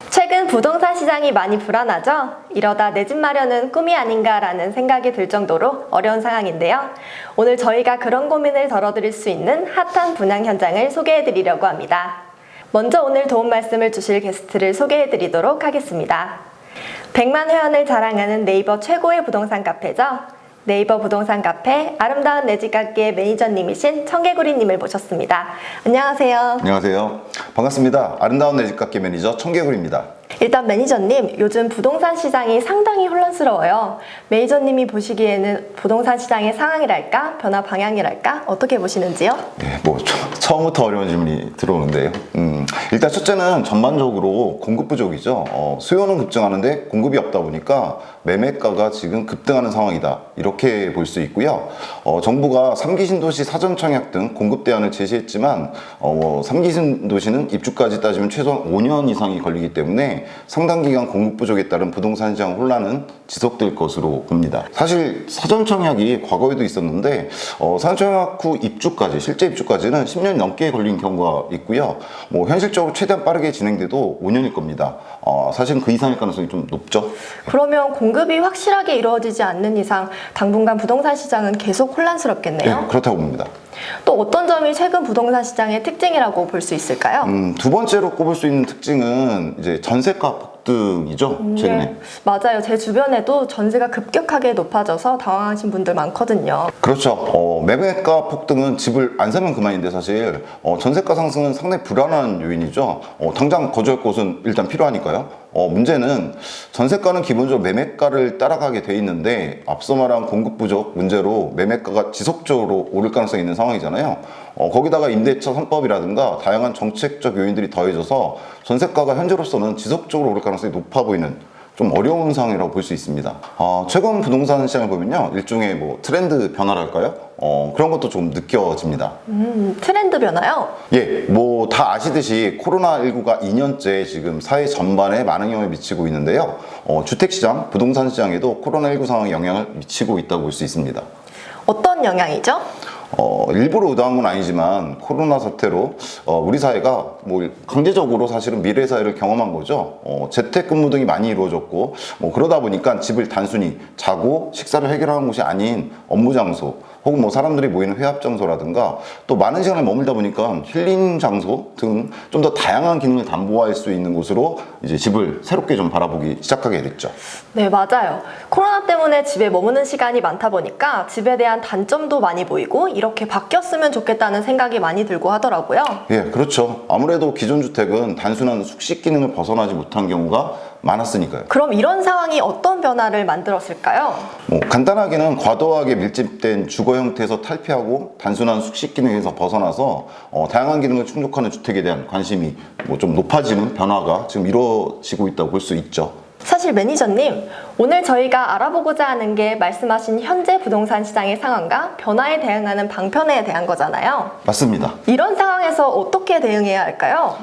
최근 부동산 시장이 많이 불안하죠? 이러다 내 집 마련은 꿈이 아닌가라는 생각이 들 정도로 어려운 상황인데요. 오늘 저희가 그런 고민을 덜어드릴 수 있는 핫한 분양 현장을 소개해드리려고 합니다. 먼저 오늘 도움 말씀을 주실 게스트를 소개해드리도록 하겠습니다. 100만 회원을 자랑하는 네이버 최고의 부동산 카페죠. 네이버 부동산 카페 아름다운 내 집 갖기의 매니저님이신 청개구리님을 모셨습니다. 안녕하세요. 안녕하세요. 반갑습니다. 아름다운 내 집 갖기 매니저 청개구리입니다. 일단 매니저님, 요즘 부동산 시장이 상당히 혼란스러워요. 매니저님이 보시기에는 부동산 시장의 상황이랄까, 변화 방향이랄까, 어떻게 보시는지요? 네, 처음부터 어려운 질문이 들어오는데요. 일단 첫째는 전반적으로 공급 부족이죠. 수요는 급증하는데 공급이 없다 보니까 매매가가 지금 급등하는 상황이다. 이렇게 볼 수 있고요. 정부가 3기 신도시 사전 청약 등 공급 대안을 제시했지만 3기 신도시는 입주까지 따지면 최소한 5년 이상이 걸리기 때문에 상당 기간 공급 부족에 따른 부동산 시장 혼란은 지속될 것으로 봅니다. 사실 사전 청약이 과거에도 있었는데 사전 청약 후 입주까지, 실제 입주까지는 10년 넘게 걸린 경우가 있고요. 현실적으로 최대한 빠르게 진행돼도 5년일 겁니다. 사실은 그 이상일 가능성이 좀 높죠. 그러면 공급이 확실하게 이루어지지 않는 이상 당분간 부동산 시장은 계속 혼란스럽겠네요. 네, 그렇다고 봅니다. 또 어떤 점이 최근 부동산 시장의 특징이라고 볼 수 있을까요? 두 번째로 꼽을 수 있는 특징은 이제 전세가 폭등이죠. 최근에. 네, 맞아요. 제 주변에도 전세가 급격하게 높아져서 당황하신 분들 많거든요. 그렇죠. 매매가 폭등은 집을 안 사면 그만인데 사실 전세가 상승은 상당히 불안한 요인이죠. 당장 거주할 곳은 일단 필요하니까요. 문제는 전세가는 기본적으로 매매가를 따라가게 돼 있는데 앞서 말한 공급 부족 문제로 매매가가 지속적으로 오를 가능성이 있는 상황이잖아요. 거기다가 임대차 3법이라든가 다양한 정책적 요인들이 더해져서 전세가가 현재로서는 지속적으로 오를 가능성이 높아 보이는 좀 어려운 상황이라고 볼 수 있습니다. 최근 부동산 시장을 보면요, 일종의 트렌드 변화랄까요? 그런 것도 좀 느껴집니다. 트렌드 변화요? 예, 다 아시듯이 코로나19가 2년째 지금 사회 전반에 많은 영향을 미치고 있는데요. 주택시장, 부동산 시장에도 코로나19 상황이 영향을 미치고 있다고 볼 수 있습니다. 어떤 영향이죠? 일부러 의도한 건 아니지만 코로나 사태로 우리 사회가 강제적으로 사실은 미래 사회를 경험한 거죠. 재택근무 등이 많이 이루어졌고 그러다 보니까 집을 단순히 자고 식사를 해결하는 곳이 아닌 업무 장소 혹은 사람들이 모이는 회합 장소라든가 또 많은 시간을 머물다 보니까 힐링 장소 등 좀 더 다양한 기능을 담보할 수 있는 곳으로 이제 집을 새롭게 좀 바라보기 시작하게 됐죠. 네, 맞아요. 코로나 때문에 집에 머무는 시간이 많다 보니까 집에 대한 단점도 많이 보이고 이렇게 바뀌었으면 좋겠다는 생각이 많이 들고 하더라고요. 예, 그렇죠. 아무래도 기존 주택은 단순한 숙식 기능을 벗어나지 못한 경우가 많았으니까요. 그럼 이런 상황이 어떤 변화를 만들었을까요? 간단하게는 과도하게 밀집된 주거 형태에서 탈피하고 단순한 숙식 기능에서 벗어나서 다양한 기능을 충족하는 주택에 대한 관심이 좀 높아지는 변화가 지금 이루어지고 있다고 볼 수 있죠. 사실 매니저님, 오늘 저희가 알아보고자 하는 게 말씀하신 현재 부동산 시장의 상황과 변화에 대응하는 방편에 대한 거잖아요. 맞습니다. 이런 상황에서 어떻게 대응해야 할까요?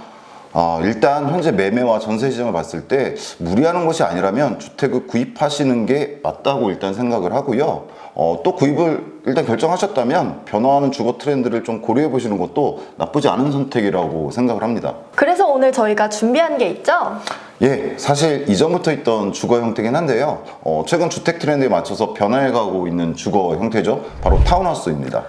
일단 현재 매매와 전세 시장을 봤을 때 무리하는 것이 아니라면 주택을 구입하시는 게 맞다고 일단 생각을 하고요. 또 구입을 일단 결정하셨다면 변화하는 주거 트렌드를 좀 고려해 보시는 것도 나쁘지 않은 선택이라고 생각을 합니다. 그래서 오늘 저희가 준비한 게 있죠? 예, 사실 이전부터 있던 주거 형태긴 한데요. 최근 주택 트렌드에 맞춰서 변화해가고 있는 주거 형태죠. 바로 타운하우스입니다.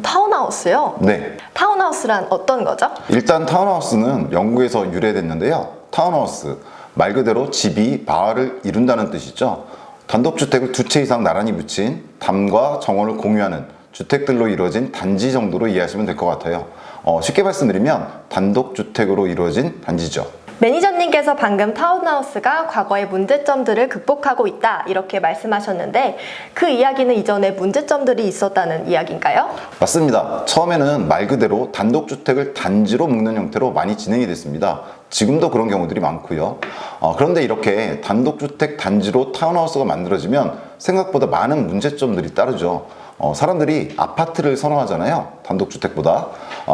타운하우스요? 네. 타운하우스란 어떤 거죠? 일단 타운하우스는 영국에서 유래됐는데요. 타운하우스, 말 그대로 집이 마을을 이룬다는 뜻이죠. 단독주택을 두 채 이상 나란히 붙인 담과 정원을 공유하는 주택들로 이루어진 단지 정도로 이해하시면 될 것 같아요. 쉽게 말씀드리면 단독주택으로 이루어진 단지죠. 매니저님께서 방금 타운하우스가 과거의 문제점들을 극복하고 있다 이렇게 말씀하셨는데 그 이야기는 이전에 문제점들이 있었다는 이야기인가요? 맞습니다. 처음에는 말 그대로 단독주택을 단지로 묶는 형태로 많이 진행이 됐습니다. 지금도 그런 경우들이 많고요. 그런데 이렇게 단독주택 단지로 타운하우스가 만들어지면 생각보다 많은 문제점들이 따르죠. 사람들이 아파트를 선호하잖아요. 단독주택보다.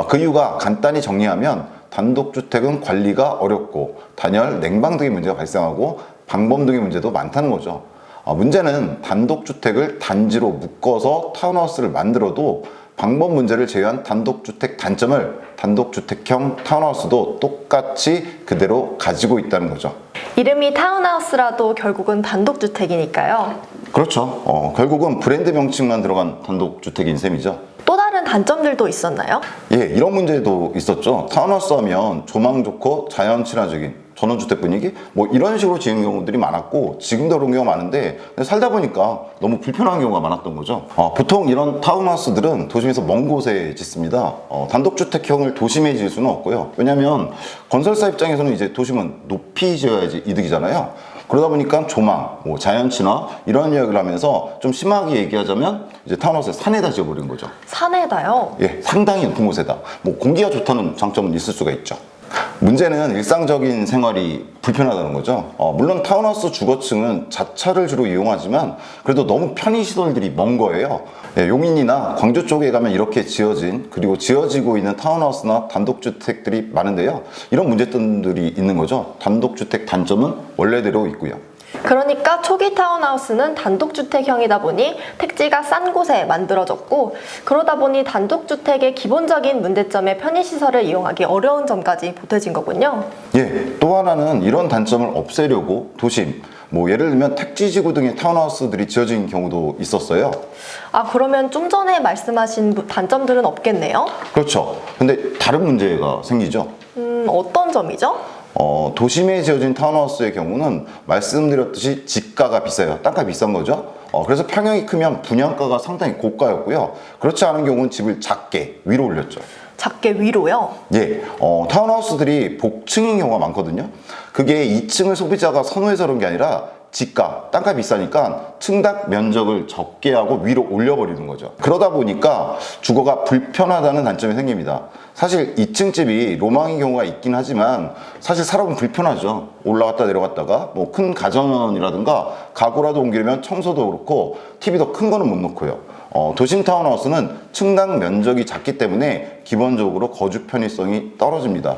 그 이유가 간단히 정리하면 단독주택은 관리가 어렵고 단열, 냉방 등의 문제가 발생하고 방범 등의 문제도 많다는 거죠. 문제는 단독주택을 단지로 묶어서 타운하우스를 만들어도 방법 문제를 제외한 단독주택 단점을 단독주택형 타운하우스도 똑같이 그대로 가지고 있다는 거죠. 이름이 타운하우스라도 결국은 단독주택이니까요. 그렇죠. 결국은 브랜드 명칭만 들어간 단독주택인 셈이죠. 또 다른 단점들도 있었나요? 예, 이런 문제도 있었죠. 타운하우스 하면 조망 좋고 자연 친화적인 전원주택 분위기? 뭐 이런 식으로 지은 경우들이 많았고, 지금도 그런 경우가 많은데, 살다 보니까 너무 불편한 경우가 많았던 거죠. 보통 이런 타운하우스들은 도심에서 먼 곳에 짓습니다. 단독주택형을 도심에 지을 수는 없고요. 왜냐면 건설사 입장에서는 이제 도심은 높이 지어야지 이득이잖아요. 그러다 보니까 조망, 뭐 자연 친화 이런 이야기를 하면서 좀 심하게 얘기하자면 이제 타운하우스를 산에다 지어버린 거죠. 산에다요? 예, 상당히 높은 곳에다. 뭐 공기가 좋다는 장점은 있을 수가 있죠. 문제는 일상적인 생활이 불편하다는 거죠. 물론 타운하우스 주거층은 자차를 주로 이용하지만 그래도 너무 편의시설들이 먼 거예요. 예, 용인이나 광주 쪽에 가면 이렇게 지어진, 그리고 지어지고 있는 타운하우스나 단독주택들이 많은데요. 이런 문제점들이 있는 거죠. 단독주택 단점은 원래대로 있고요. 그러니까 초기 타운하우스는 단독주택형이다 보니 택지가 싼 곳에 만들어졌고, 그러다 보니 단독주택의 기본적인 문제점의 편의시설을 이용하기 어려운 점까지 보태진 거군요. 예, 또 하나는 이런 단점을 없애려고 도심, 뭐 예를 들면 택지지구 등의 타운하우스들이 지어진 경우도 있었어요. 그러면 좀 전에 말씀하신 단점들은 없겠네요? 그렇죠. 근데 다른 문제가 생기죠. 어떤 점이죠? 도심에 지어진 타운하우스의 경우는 말씀드렸듯이 집가가 비싸요. 땅값이 비싼 거죠. 그래서 평형이 크면 분양가가 상당히 고가였고요. 그렇지 않은 경우는 집을 작게 위로 올렸죠. 작게 위로요? 예, 타운하우스들이 복층인 경우가 많거든요. 그게 2층을 소비자가 선호해서 그런 게 아니라 집가, 땅값이 비싸니까 층당 면적을 적게 하고 위로 올려버리는 거죠. 그러다 보니까 주거가 불편하다는 단점이 생깁니다. 사실 2층 집이 로망인 경우가 있긴 하지만 사실 살아보면 불편하죠. 올라갔다 내려갔다가 뭐 큰 가전이라든가 가구라도 옮기려면 청소도 그렇고 TV도 큰 거는 못 놓고요. 도심 타운하우스는 층당 면적이 작기 때문에 기본적으로 거주 편의성이 떨어집니다.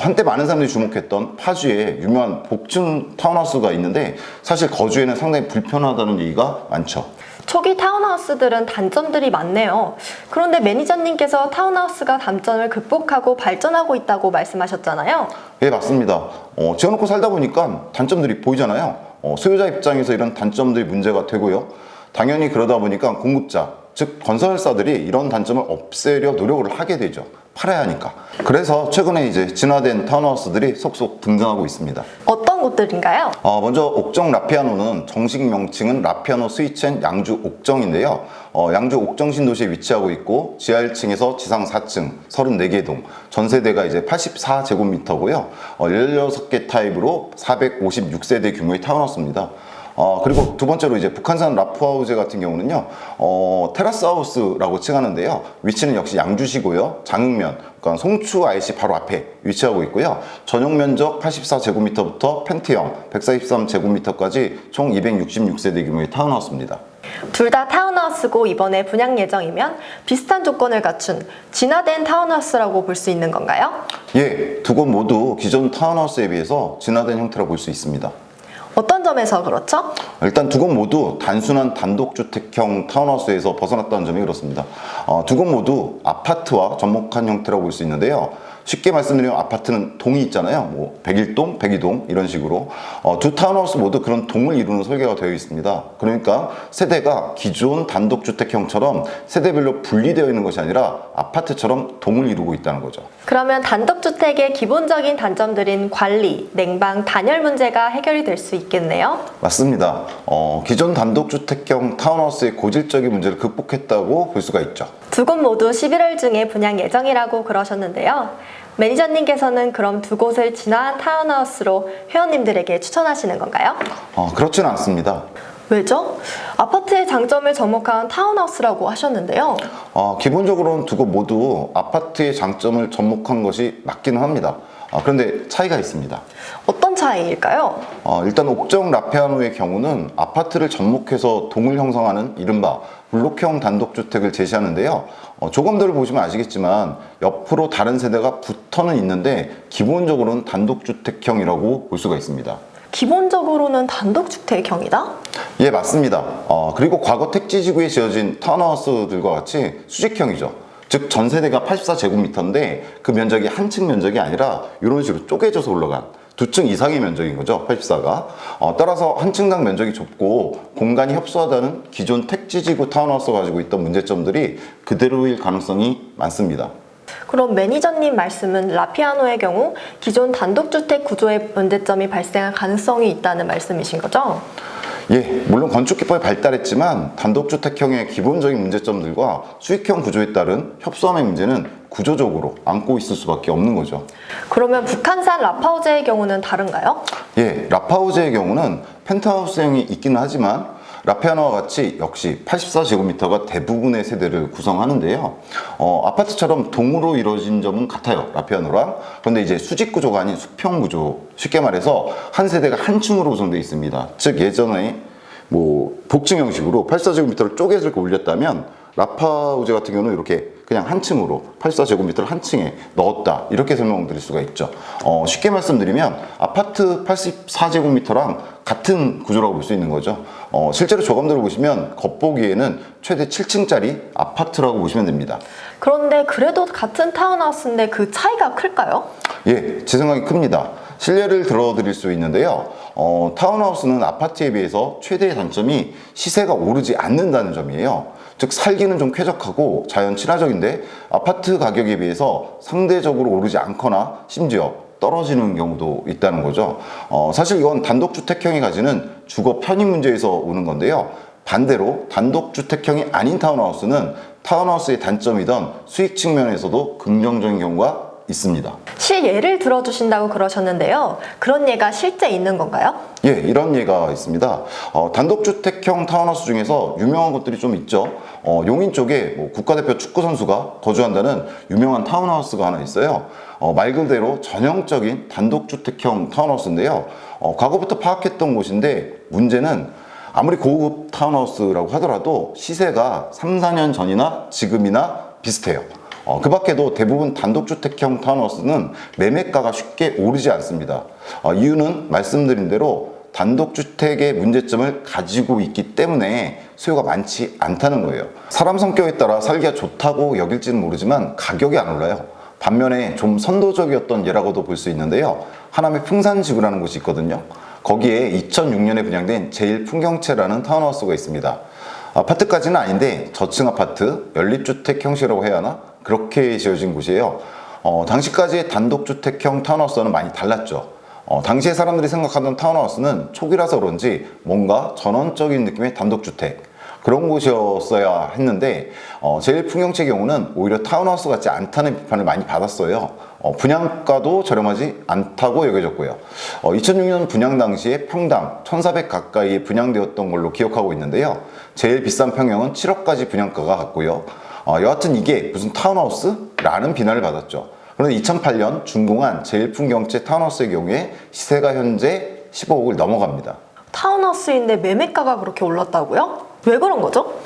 한때 많은 사람들이 주목했던 파주에 유명한 복층 타운하우스가 있는데 사실 거주에는 상당히 불편하다는 얘기가 많죠. 초기 타운하우스들은 단점들이 많네요. 그런데 매니저님께서 타운하우스가 단점을 극복하고 발전하고 있다고 말씀하셨잖아요. 예, 맞습니다. 지어놓고 살다 보니까 단점들이 보이잖아요. 소유자 입장에서 이런 단점들이 문제가 되고요. 당연히 그러다 보니까 공급자, 즉 건설사들이 이런 단점을 없애려 노력을 하게 되죠. 팔아야 하니까. 그래서 최근에 이제 진화된 타운하우스들이 속속 등장하고 있습니다. 어떤 곳들인가요? 먼저 옥정 라피아노는 정식 명칭은 라피아노 스위첸 양주 옥정인데요. 양주 옥정 신도시에 위치하고 있고 지하 1층에서 지상 4층 34개 동, 전세대가 이제 84제곱미터고요. 16개 타입으로 456세대 규모의 타운하우스입니다. 그리고 두 번째로 이제 북한산 라프하우제 같은 경우는요, 테라스 하우스라고 칭하는데요. 위치는 역시 양주시고요. 장흥면, 그러니까 송추 IC 바로 앞에 위치하고 있고요. 전용 면적 84제곱미터부터 펜트형 143제곱미터까지 총 266세대 규모의 타운하우스입니다. 둘 다 타운하우스고 이번에 분양 예정이면 비슷한 조건을 갖춘 진화된 타운하우스라고 볼 수 있는 건가요? 예, 두 곳 모두 기존 타운하우스에 비해서 진화된 형태라고 볼 수 있습니다. 어떤 점에서 그렇죠? 일단 두 곳 모두 단순한 단독주택형 타운하우스에서 벗어났다는 점이 그렇습니다. 두 곳 모두 아파트와 접목한 형태라고 볼 수 있는데요. 쉽게 말씀드리면 아파트는 동이 있잖아요. 뭐 101동, 102동 이런 식으로 두 타운하우스 모두 그런 동을 이루는 설계가 되어 있습니다. 그러니까 세대가 기존 단독주택형처럼 세대별로 분리되어 있는 것이 아니라 아파트처럼 동을 이루고 있다는 거죠. 그러면 단독주택의 기본적인 단점들인 관리, 냉방, 단열 문제가 해결이 될 수 있겠네요? 맞습니다. 기존 단독주택형 타운하우스의 고질적인 문제를 극복했다고 볼 수가 있죠. 두 곳 모두 11월 중에 분양 예정이라고 그러셨는데요. 매니저님께서는 그럼 두 곳을 진화한 타운하우스로 회원님들에게 추천하시는 건가요? 그렇지는 않습니다. 왜죠? 아파트의 장점을 접목한 타운하우스라고 하셨는데요. 기본적으로는 두 곳 모두 아파트의 장점을 접목한 것이 맞기는 합니다. 그런데 차이가 있습니다. 어떤 차이일까요? 일단 옥정 라피아노의 경우는 아파트를 접목해서 동을 형성하는 이른바 블록형 단독주택을 제시하는데요. 조감도를 보시면 아시겠지만 옆으로 다른 세대가 붙어는 있는데 기본적으로는 단독주택형이라고 볼 수가 있습니다. 기본적으로는 단독주택형이다? 예, 맞습니다. 그리고 과거 택지지구에 지어진 타운하우스들과 같이 수직형이죠. 즉 전세대가 84제곱미터인데 그 면적이 한 층 면적이 아니라 이런 식으로 쪼개져서 올라간 두 층 이상의 면적인 거죠, 84가. 따라서 한 층당 면적이 좁고 공간이 협소하다는 기존 택지지구 타운하우스가 가지고 있던 문제점들이 그대로일 가능성이 많습니다. 그럼 매니저님 말씀은 라피아노의 경우 기존 단독주택 구조의 문제점이 발생할 가능성이 있다는 말씀이신 거죠? 예, 물론 건축기법이 발달했지만 단독주택형의 기본적인 문제점들과 수익형 구조에 따른 협소함의 문제는 구조적으로 안고 있을 수밖에 없는 거죠. 그러면 북한산 라파우제의 경우는 다른가요? 예, 라파우제의 경우는 펜트하우스형이 있기는 하지만 라피아노와 같이 역시 84제곱미터가 대부분의 세대를 구성하는데요. 아파트처럼 동으로 이루어진 점은 같아요, 라피아노랑. 그런데 이제 수직 구조가 아닌 수평 구조, 쉽게 말해서 한 세대가 한 층으로 구성되어 있습니다. 즉 예전에 복층 형식으로 84제곱미터를 쪼개서 이렇게 올렸다면 라파우제 같은 경우는 이렇게 그냥 한 층으로 84제곱미터를 한 층에 넣었다, 이렇게 설명드릴 수가 있죠. 쉽게 말씀드리면 아파트 84제곱미터랑 같은 구조라고 볼 수 있는 거죠. 실제로 조감도를 보시면 겉보기에는 최대 7층짜리 아파트라고 보시면 됩니다. 그런데 그래도 같은 타운하우스인데 그 차이가 클까요? 예, 제 생각이 큽니다. 실례를 들어드릴 수 있는데요. 타운하우스는 아파트에 비해서 최대의 단점이 시세가 오르지 않는다는 점이에요. 즉 살기는 좀 쾌적하고 자연 친화적인데 아파트 가격에 비해서 상대적으로 오르지 않거나 심지어 떨어지는 경우도 있다는 거죠. 사실 이건 단독주택형이 가지는 주거 편의 문제에서 오는 건데요. 반대로 단독주택형이 아닌 타운하우스는 타운하우스의 단점이던 수익 측면에서도 긍정적인 경우가 있습니다. 예를 들어주신다고 그러셨는데요. 그런 예가 실제 있는 건가요? 예, 이런 예가 있습니다. 단독주택형 타운하우스 중에서 유명한 것들이 좀 있죠. 용인 쪽에 국가대표 축구선수가 거주한다는 유명한 타운하우스가 하나 있어요. 말 그대로 전형적인 단독주택형 타운하우스인데요. 과거부터 파악했던 곳인데 문제는 아무리 고급 타운하우스라고 하더라도 시세가 3, 4년 전이나 지금이나 비슷해요. 그 밖에도 대부분 단독주택형 타운하우스는 매매가가 쉽게 오르지 않습니다. 이유는 말씀드린 대로 단독주택의 문제점을 가지고 있기 때문에 수요가 많지 않다는 거예요. 사람 성격에 따라 살기가 좋다고 여길지는 모르지만 가격이 안 올라요. 반면에 좀 선도적이었던 예라고도 볼 수 있는데요. 하남의 풍산지구라는 곳이 있거든요. 거기에 2006년에 분양된 제일풍경채라는 타운하우스가 있습니다. 아파트까지는 아닌데 저층 아파트, 연립주택 형식이라고 해야 하나? 그렇게 지어진 곳이에요. 당시까지의 단독주택형 타운하우스와는 많이 달랐죠. 당시에 사람들이 생각하던 타운하우스는 초기라서 그런지 뭔가 전원적인 느낌의 단독주택, 그런 곳이었어야 했는데 제일풍경채의 경우는 오히려 타운하우스 같지 않다는 비판을 많이 받았어요. 분양가도 저렴하지 않다고 여겨졌고요. 2006년 분양 당시에 평당 1,400 가까이 분양되었던 걸로 기억하고 있는데요. 제일 비싼 평형은 7억까지 분양가가 갔고요. 여하튼 이게 무슨 타운하우스? 라는 비난을 받았죠. 그런데 2008년 준공한 제일풍경채 타운하우스의 경우에 시세가 현재 15억을 넘어갑니다. 타운하우스인데 매매가가 그렇게 올랐다고요? 왜 그런 거죠?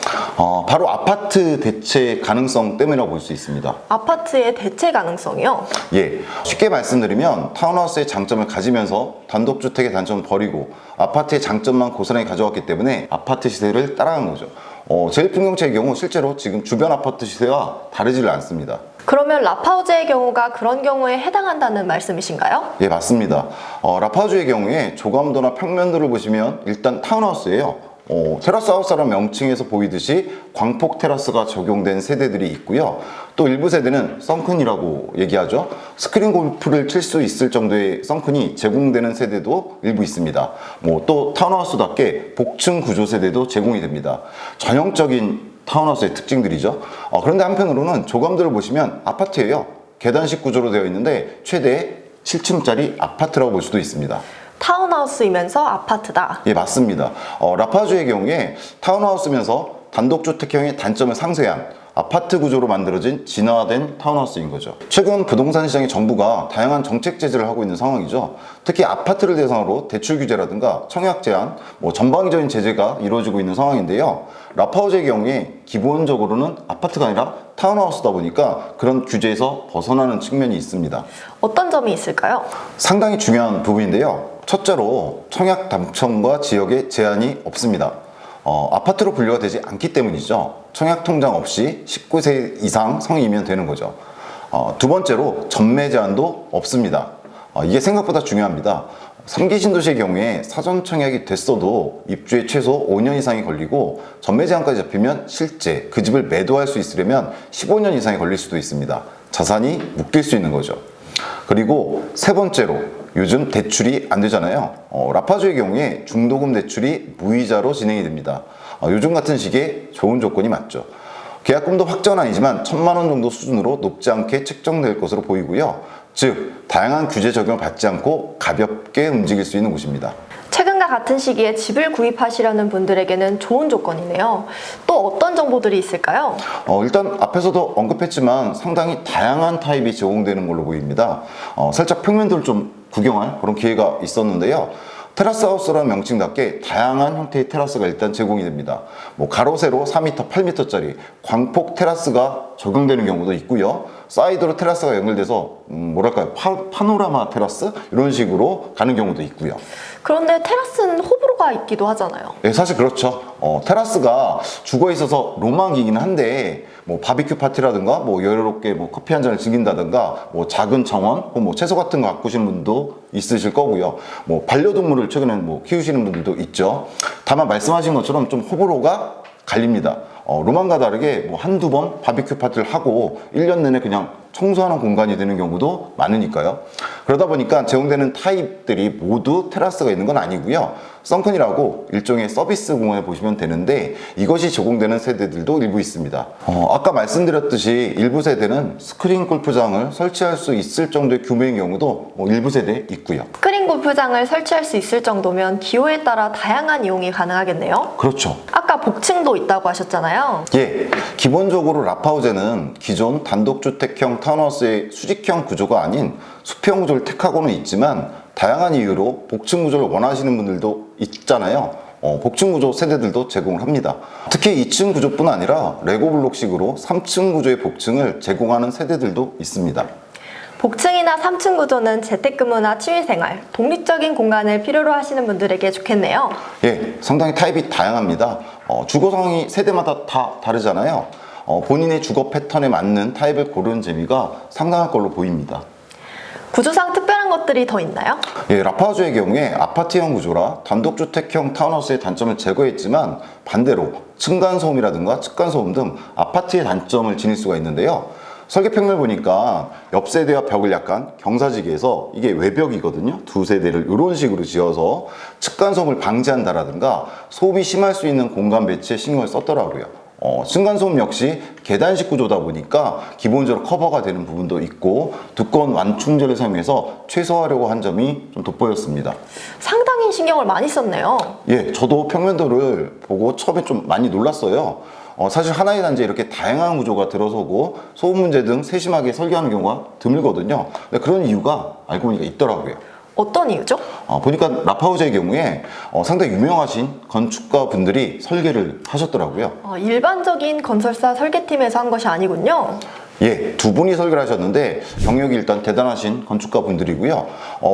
바로 아파트 대체 가능성 때문이라고 볼 수 있습니다. 아파트의 대체 가능성이요? 예, 쉽게 말씀드리면 타운하우스의 장점을 가지면서 단독주택의 단점을 버리고 아파트의 장점만 고스란히 가져왔기 때문에 아파트 시세를 따라간 거죠. 제일풍경채의 경우 실제로 지금 주변 아파트 시세와 다르지를 않습니다. 그러면 라파우제의 경우가 그런 경우에 해당한다는 말씀이신가요? 예, 맞습니다. 라파우제의 경우에 조감도나 평면도를 보시면 일단 타운하우스예요. 테라스 하우스라는 명칭에서 보이듯이 광폭 테라스가 적용된 세대들이 있고요. 또 일부 세대는 썬큰이라고 얘기하죠. 스크린 골프를 칠 수 있을 정도의 썬큰이 제공되는 세대도 일부 있습니다. 또 타운하우스답게 복층 구조 세대도 제공이 됩니다. 전형적인 타운하우스의 특징들이죠. 그런데 한편으로는 조감도를 보시면 아파트예요. 계단식 구조로 되어 있는데 최대 7층짜리 아파트라고 볼 수도 있습니다. 타운하우스이면서 아파트다. 예, 맞습니다. 라파주의 경우에 타운하우스면서 단독주택형의 단점을 상쇄한 아파트 구조로 만들어진 진화된 타운하우스인 거죠. 최근 부동산 시장의 정부가 다양한 정책 제재를 하고 있는 상황이죠. 특히 아파트를 대상으로 대출 규제라든가 청약 제한, 전방위적인 제재가 이루어지고 있는 상황인데요. 라파우제의 경우에 기본적으로는 아파트가 아니라 타운하우스다 보니까 그런 규제에서 벗어나는 측면이 있습니다. 어떤 점이 있을까요? 상당히 중요한 부분인데요. 첫째로 청약 당첨과 지역에 제한이 없습니다. 아파트로 분류가 되지 않기 때문이죠. 청약 통장 없이 19세 이상 성인이면 되는 거죠. 두 번째로 전매 제한도 없습니다. 이게 생각보다 중요합니다. 3기 신도시의 경우에 사전 청약이 됐어도 입주에 최소 5년 이상이 걸리고 전매 제한까지 잡히면 실제 그 집을 매도할 수 있으려면 15년 이상이 걸릴 수도 있습니다. 자산이 묶일 수 있는 거죠. 그리고 세 번째로 요즘 대출이 안 되잖아요. 라파주의 경우에 중도금 대출이 무이자로 진행이 됩니다. 요즘 같은 시기에 좋은 조건이 맞죠. 계약금도 확정은 아니지만 1,000만 원 정도 수준으로 높지 않게 책정될 것으로 보이고요. 즉 다양한 규제 적용을 받지 않고 가볍게 움직일 수 있는 곳입니다. 최근과 같은 시기에 집을 구입하시려는 분들에게는 좋은 조건이네요. 또 어떤 정보들이 있을까요? 일단 앞에서도 언급했지만 상당히 다양한 타입이 제공되는 걸로 보입니다. 살짝 평면도를 좀 구경할 그런 기회가 있었는데요. 테라스 하우스라는 명칭답게 다양한 형태의 테라스가 일단 제공이 됩니다. 가로 세로 4m, 8m짜리 광폭 테라스가 적용되는 경우도 있고요. 사이드로 테라스가 연결돼서 뭐랄까요, 파노라마 테라스 이런 식으로 가는 경우도 있고요. 그런데 테라스는 호불호가 있기도 하잖아요. 네, 사실 그렇죠. 테라스가 죽어 있어서 로망이긴 한데 바비큐 파티라든가 여유롭게 커피 한 잔을 즐긴다든가 작은 정원 채소 같은 거 가꾸시는 분도 있으실 거고요. 반려동물을 최근에 키우시는 분들도 있죠. 다만 말씀하신 것처럼 좀 호불호가 갈립니다. 로망과 다르게 한두 번 바비큐 파티를 하고 1년 내내 그냥 청소하는 공간이 되는 경우도 많으니까요. 그러다 보니까 제공되는 타입들이 모두 테라스가 있는 건 아니고요. 썬큰이라고 일종의 서비스 공원을 보시면 되는데 이것이 제공되는 세대들도 일부 있습니다. 아까 말씀드렸듯이 일부 세대는 스크린 골프장을 설치할 수 있을 정도의 규모인 경우도 일부 세대에 있고요. 스크린 골프장을 설치할 수 있을 정도면 기호에 따라 다양한 이용이 가능하겠네요. 그렇죠. 아까 복층도 있다고 하셨잖아요. 예, 기본적으로 라파우제는 기존 단독주택형 타운하우스의 수직형 구조가 아닌 수평 구조를 택하고는 있지만 다양한 이유로 복층 구조를 원하시는 분들도 있잖아요. 복층 구조 세대들도 제공을 합니다. 특히 2층 구조뿐 아니라 레고 블록식으로 3층 구조의 복층을 제공하는 세대들도 있습니다. 복층이나 3층 구조는 재택근무나 취미생활, 독립적인 공간을 필요로 하시는 분들에게 좋겠네요. 예, 상당히 타입이 다양합니다. 주거 상황이 세대마다 다 다르잖아요. 본인의 주거 패턴에 맞는 타입을 고르는 재미가 상당할 걸로 보입니다. 구조상 특별한 것들이 더 있나요? 예, 라파주의 경우에 아파트형 구조라 단독주택형 타운하우스의 단점을 제거했지만 반대로 층간소음이라든가 측간소음 등 아파트의 단점을 지닐 수가 있는데요. 설계평을 보니까 옆 세대와 벽을 약간 경사지게 해서 이게 외벽이거든요. 두 세대를 이런 식으로 지어서 측간소음을 방지한다라든가 소음이 심할 수 있는 공간 배치에 신경을 썼더라고요. 층간소음 역시 계단식 구조다 보니까 기본적으로 커버가 되는 부분도 있고 두꺼운 완충제를 사용해서 최소화하려고 한 점이 좀 돋보였습니다. 상당히 신경을 많이 썼네요. 예, 저도 평면도를 보고 처음에 좀 많이 놀랐어요. 사실 하나의 단지에 이렇게 다양한 구조가 들어서고 소음 문제 등 세심하게 설계하는 경우가 드물거든요. 근데 그런 이유가 알고 보니까 있더라고요. 어떤 이유죠? 보니까 라파우제의 경우에 상당히 유명하신 건축가 분들이 설계를 하셨더라고요. 일반적인 건설사 설계팀에서 한 것이 아니군요. 예, 두 분이 설계를 하셨는데 경력이 일단 대단하신 건축가 분들이고요.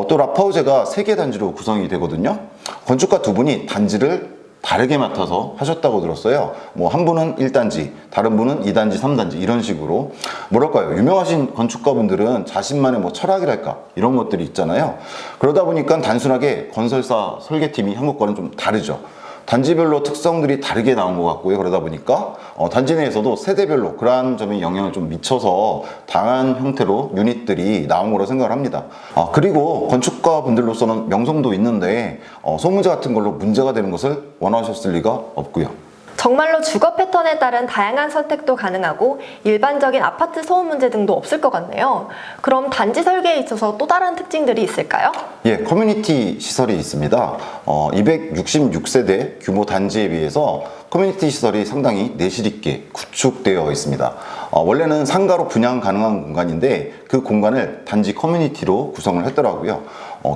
또 라파우제가 3개 단지로 구성이 되거든요. 건축가 두 분이 단지를 다르게 맡아서 하셨다고 들었어요. 한 분은 1단지, 다른 분은 2단지, 3단지 이런 식으로 뭐랄까요, 유명하신 건축가분들은 자신만의 철학이랄까 이런 것들이 있잖아요. 그러다 보니까 단순하게 건설사 설계팀이 한 것과는 좀 다르죠. 단지별로 특성들이 다르게 나온 것 같고요. 그러다 보니까 단지 내에서도 세대별로 그러한 점이 영향을 좀 미쳐서 다양한 형태로 유닛들이 나온 거로 생각을 합니다. 그리고 건축가 분들로서는 명성도 있는데 소음 문제 같은 걸로 문제가 되는 것을 원하셨을 리가 없고요. 정말로 주거 패턴에 따른 다양한 선택도 가능하고 일반적인 아파트 소음 문제 등도 없을 것 같네요. 그럼 단지 설계에 있어서 또 다른 특징들이 있을까요? 예, 커뮤니티 시설이 있습니다. 266세대 규모 단지에 비해서 커뮤니티 시설이 상당히 내실 있게 구축되어 있습니다. 원래는 상가로 분양 가능한 공간인데 그 공간을 단지 커뮤니티로 구성을 했더라고요.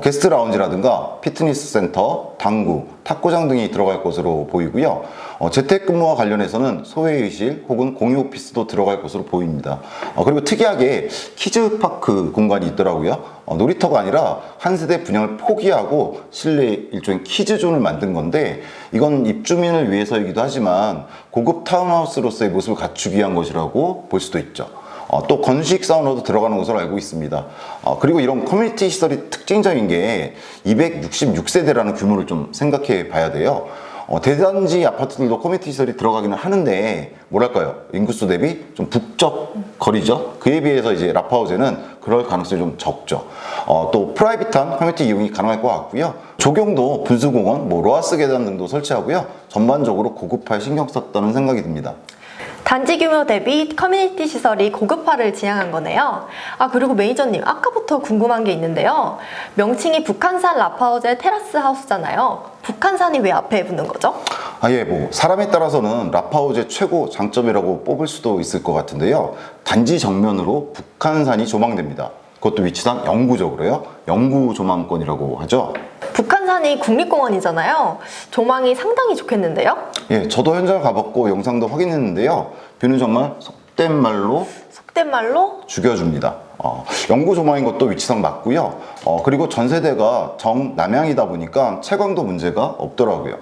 게스트 라운지라든가 피트니스 센터, 당구, 탁구장 등이 들어갈 것으로 보이고요. 재택근무와 관련해서는 소회의실 혹은 공유 오피스도 들어갈 것으로 보입니다. 그리고 특이하게 키즈파크 공간이 있더라고요. 놀이터가 아니라 한 세대 분양을 포기하고 실내 일종의 키즈존을 만든 건데, 이건 입주민을 위해서이기도 하지만 고급 타운하우스로서의 모습을 갖추기 위한 것이라고 볼 수도 있죠. 또 건식 사우나도 들어가는 것으로 알고 있습니다. 그리고 이런 커뮤니티 시설이 특징적인 게 266세대라는 규모를 좀 생각해 봐야 돼요. 대단지 아파트들도 커뮤니티 시설이 들어가기는 하는데, 뭐랄까요, 인구수 대비 좀 북적 거리죠. 그에 비해서 이제 라파우제는 그럴 가능성이 좀 적죠. 또 프라이빗한 커뮤니티 이용이 가능할 것 같고요. 조경도 분수공원, 로하스 계단 등도 설치하고요. 전반적으로 고급화에 신경 썼다는 생각이 듭니다. 단지 규모 대비 커뮤니티 시설이 고급화를 지향한 거네요. 그리고 매니저님, 아까부터 궁금한 게 있는데요. 명칭이 북한산 라파우제 테라스 하우스잖아요. 북한산이 왜 앞에 붙는 거죠? 사람에 따라서는 라파우제 최고 장점이라고 뽑을 수도 있을 것 같은데요. 단지 정면으로 북한산이 조망됩니다. 그것도 위치상 영구적으로요. 영구 조망권이라고 하죠. 북한산이 국립공원이잖아요. 조망이 상당히 좋겠는데요? 저도 현장을 가봤고 영상도 확인했는데요. 뷰는 정말 속된 말로 죽여줍니다. 영구 조망인 것도 위치상 맞고요. 그리고 전세대가 정남향이다 보니까 채광도 문제가 없더라고요.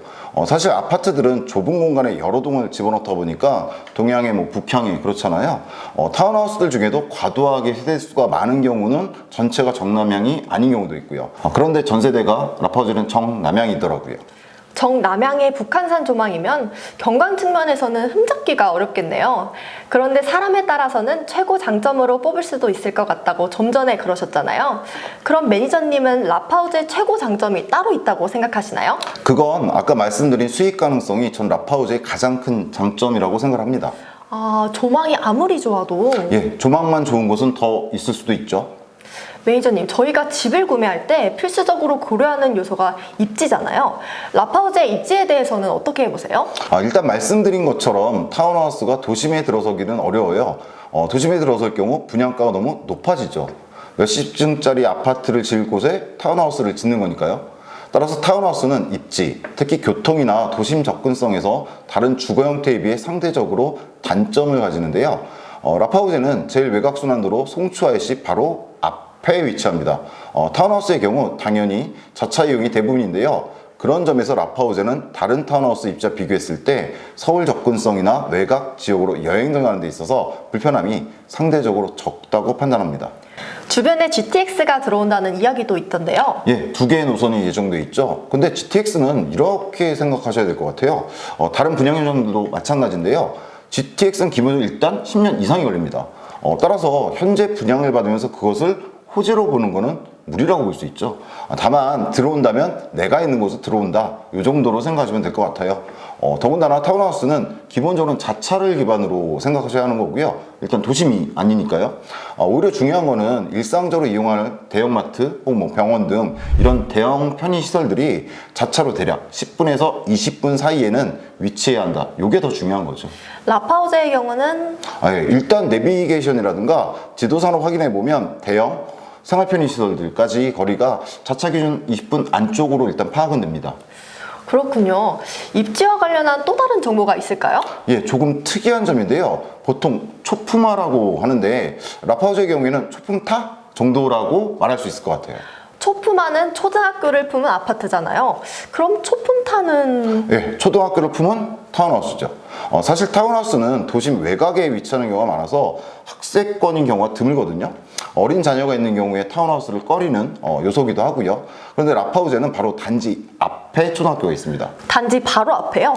사실 아파트들은 좁은 공간에 여러 동을 집어넣다 보니까 동향에 북향에 그렇잖아요. 타운하우스들 중에도 과도하게 세대수가 많은 경우는 전체가 정남향이 아닌 경우도 있고요. 그런데 전세대가 라파우제는 정남향이더라고요. 정남향의 북한산 조망이면 경관 측면에서는 흠잡기가 어렵겠네요. 그런데 사람에 따라서는 최고 장점으로 뽑을 수도 있을 것 같다고 좀 전에 그러셨잖아요. 그럼 매니저님은 라파우제 최고 장점이 따로 있다고 생각하시나요? 그건 아까 말씀드린 수익 가능성이 전 라파우제의 가장 큰 장점이라고 생각합니다. 조망이 아무리 좋아도 조망만 좋은 곳은 더 있을 수도 있죠. 매니저님, 저희가 집을 구매할 때 필수적으로 고려하는 요소가 입지잖아요. 라파우제 입지에 대해서는 어떻게 보세요? 일단 말씀드린 것처럼 타운하우스가 도심에 들어서기는 어려워요. 도심에 들어설 경우 분양가가 너무 높아지죠. 몇십 층짜리 아파트를 지을 곳에 타운하우스를 짓는 거니까요. 따라서 타운하우스는 입지, 특히 교통이나 도심 접근성에서 다른 주거 형태에 비해 상대적으로 단점을 가지는데요. 라파우제는 제일 외곽순환도로 송추아이시 바로 앞에 위치합니다. 타운하우스의 경우 당연히 자차 이용이 대부분인데요. 그런 점에서 라파우제는 다른 타운하우스 입지와 비교했을 때 서울 접근성이나 외곽 지역으로 여행 등하는 데 있어서 불편함이 상대적으로 적다고 판단합니다. 주변에 GTX가 들어온다는 이야기도 있던데요. 두 개의 노선이 예정돼 있죠. 근데 GTX는 이렇게 생각하셔야 될 것 같아요. 다른 분양 현장들도 마찬가지인데요. GTX는 기본적으로 일단 10년 이상이 걸립니다. 따라서 현재 분양을 받으면서 그것을 호재로 보는 거는 무리라고 볼 수 있죠. 다만 들어온다면 내가 있는 곳에 들어온다, 이 정도로 생각하시면 될 것 같아요. 더군다나 타운하우스는 기본적으로 자차를 기반으로 생각하셔야 하는 거고요. 일단 도심이 아니니까요. 오히려 중요한 거는 일상적으로 이용하는 대형마트 혹은 병원 등 이런 대형 편의시설들이 자차로 대략 10분에서 20분 사이에는 위치해야 한다. 이게 더 중요한 거죠. 라파우제의 경우는 일단 내비게이션이라든가 지도상으로 확인해 보면 대형 생활 편의시설들까지 거리가 자차 기준 20분 안쪽으로 일단 파악은 됩니다. 그렇군요. 입지와 관련한 또 다른 정보가 있을까요? 조금 특이한 점인데요. 보통 초품화라고 하는데 라파우제의 경우에는 초품타 정도라고 말할 수 있을 것 같아요. 초품화는 초등학교를 품은 아파트잖아요. 그럼 초품타는? 초등학교를 품은 타운하우스죠. 사실 타운하우스는 도심 외곽에 위치하는 경우가 많아서 학세권인 경우가 드물거든요. 어린 자녀가 있는 경우에 타운하우스를 꺼리는 요소기도 하고요. 그런데 라파우제는 바로 단지 앞에 초등학교가 있습니다. 단지 바로 앞에요?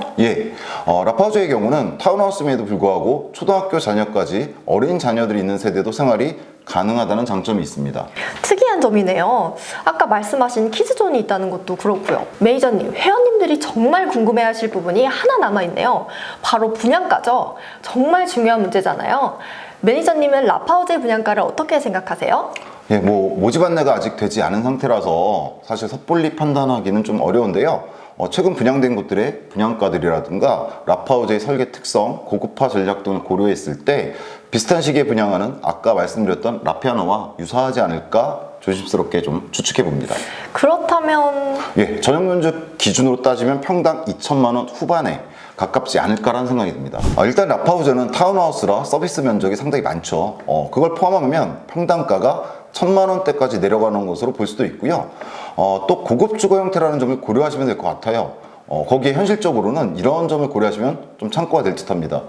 라파우제의 경우는 타운하우스임에도 불구하고 초등학교 자녀까지 어린 자녀들이 있는 세대도 생활이 가능하다는 장점이 있습니다. 특이한 점이네요. 아까 말씀하신 키즈존이 있다는 것도 그렇고요. 매니저님, 회원님들이 정말 궁금해하실 부분이 하나 남아있네요. 바로 분양가죠. 정말 중요한 문제잖아요. 매니저님은 라파우제 분양가를 어떻게 생각하세요? 예, 모집 안내가 아직 되지 않은 상태라서 사실 섣불리 판단하기는 좀 어려운데요. 최근 분양된 곳들의 분양가들이라든가 라파우제의 설계 특성, 고급화 전략 등을 고려했을 때 비슷한 시기에 분양하는 아까 말씀드렸던 라피아노와 유사하지 않을까 조심스럽게 좀 추측해 봅니다. 그렇다면 예, 전용 면적 기준으로 따지면 평당 2천만 원 후반에 가깝지 않을까라는 생각이 듭니다. 일단 라파우제는 타운하우스라 서비스 면적이 상당히 많죠. 그걸 포함하면 평당가가 1,000만 원대까지 내려가는 것으로 볼 수도 있고요. 또 고급 주거 형태라는 점을 고려하시면 될 것 같아요. 거기에 현실적으로는 이런 점을 고려하시면 좀 참고가 될 듯합니다.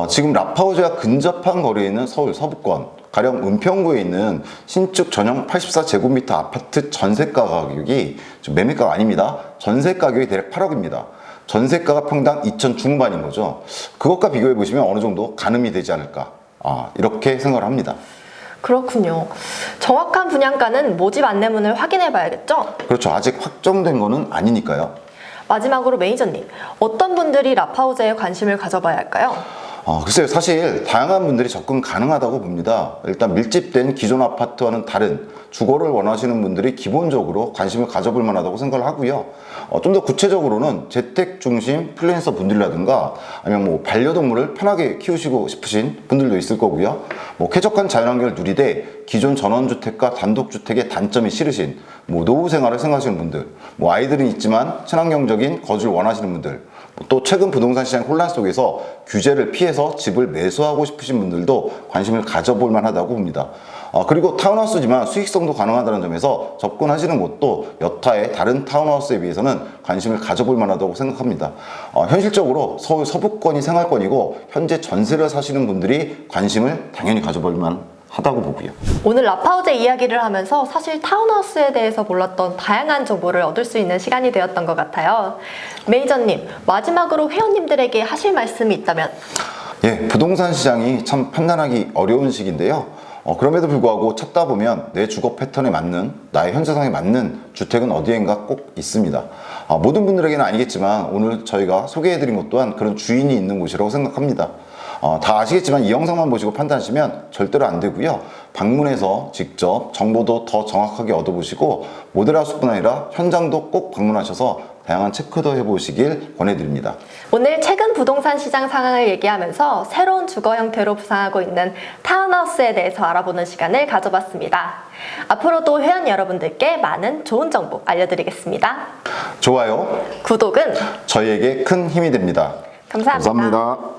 지금 라파우제와 근접한 거리에 있는 서울 서부권, 가령 은평구에 있는 신축 전용 84제곱미터 아파트 전세가 가격이 지금 매매가가 아닙니다. 전세 가격이 대략 8억입니다. 전세가가 평당 2천 중반인 거죠. 그것과 비교해 보시면 어느 정도 가늠이 되지 않을까, 이렇게 생각을 합니다. 그렇군요. 정확한 분양가는 모집 안내문을 확인해 봐야겠죠? 그렇죠. 아직 확정된 거는 아니니까요. 마지막으로 매니저님, 어떤 분들이 라파우제에 관심을 가져봐야 할까요? 글쎄요. 사실 다양한 분들이 접근 가능하다고 봅니다. 일단 밀집된 기존 아파트와는 다른 주거를 원하시는 분들이 기본적으로 관심을 가져볼 만하다고 생각을 하고요. 좀 더 구체적으로는 재택 중심 프리랜서 분들이라든가 아니면 반려동물을 편하게 키우시고 싶으신 분들도 있을 거고요. 쾌적한 자연환경을 누리되 기존 전원주택과 단독주택의 단점이 싫으신 노후 생활을 생각하시는 분들, 아이들은 있지만 친환경적인 거주를 원하시는 분들, 또 최근 부동산 시장 혼란 속에서 규제를 피해서 집을 매수하고 싶으신 분들도 관심을 가져볼 만하다고 봅니다. 그리고 타운하우스지만 수익성도 가능하다는 점에서 접근하시는 곳도 여타의 다른 타운하우스에 비해서는 관심을 가져볼 만하다고 생각합니다. 현실적으로 서울 서부권이 생활권이고 현재 전세를 사시는 분들이 관심을 당연히 가져볼 만하다고 보고요. 오늘 라파우제 이야기를 하면서 사실 타운하우스에 대해서 몰랐던 다양한 정보를 얻을 수 있는 시간이 되었던 것 같아요. 매니저님, 마지막으로 회원님들에게 하실 말씀이 있다면? 예, 부동산 시장이 참 판단하기 어려운 시기인데요. 그럼에도 불구하고 찾다 보면 내 주거 패턴에 맞는, 나의 현재 상황에 맞는 주택은 어디엔가 꼭 있습니다. 모든 분들에게는 아니겠지만 오늘 저희가 소개해드린 곳 또한 그런 주인이 있는 곳이라고 생각합니다. 다 아시겠지만 이 영상만 보시고 판단하시면 절대로 안 되고요. 방문해서 직접 정보도 더 정확하게 얻어보시고 모델하우스뿐 아니라 현장도 꼭 방문하셔서 다양한 체크도 해보시길 권해드립니다. 오늘 최근 부동산 시장 상황을 얘기하면서 새로운 주거 형태로 부상하고 있는 타운하우스에 대해서 알아보는 시간을 가져봤습니다. 앞으로도 회원 여러분들께 많은 좋은 정보 알려드리겠습니다. 좋아요, 구독은 저희에게 큰 힘이 됩니다. 감사합니다. 감사합니다.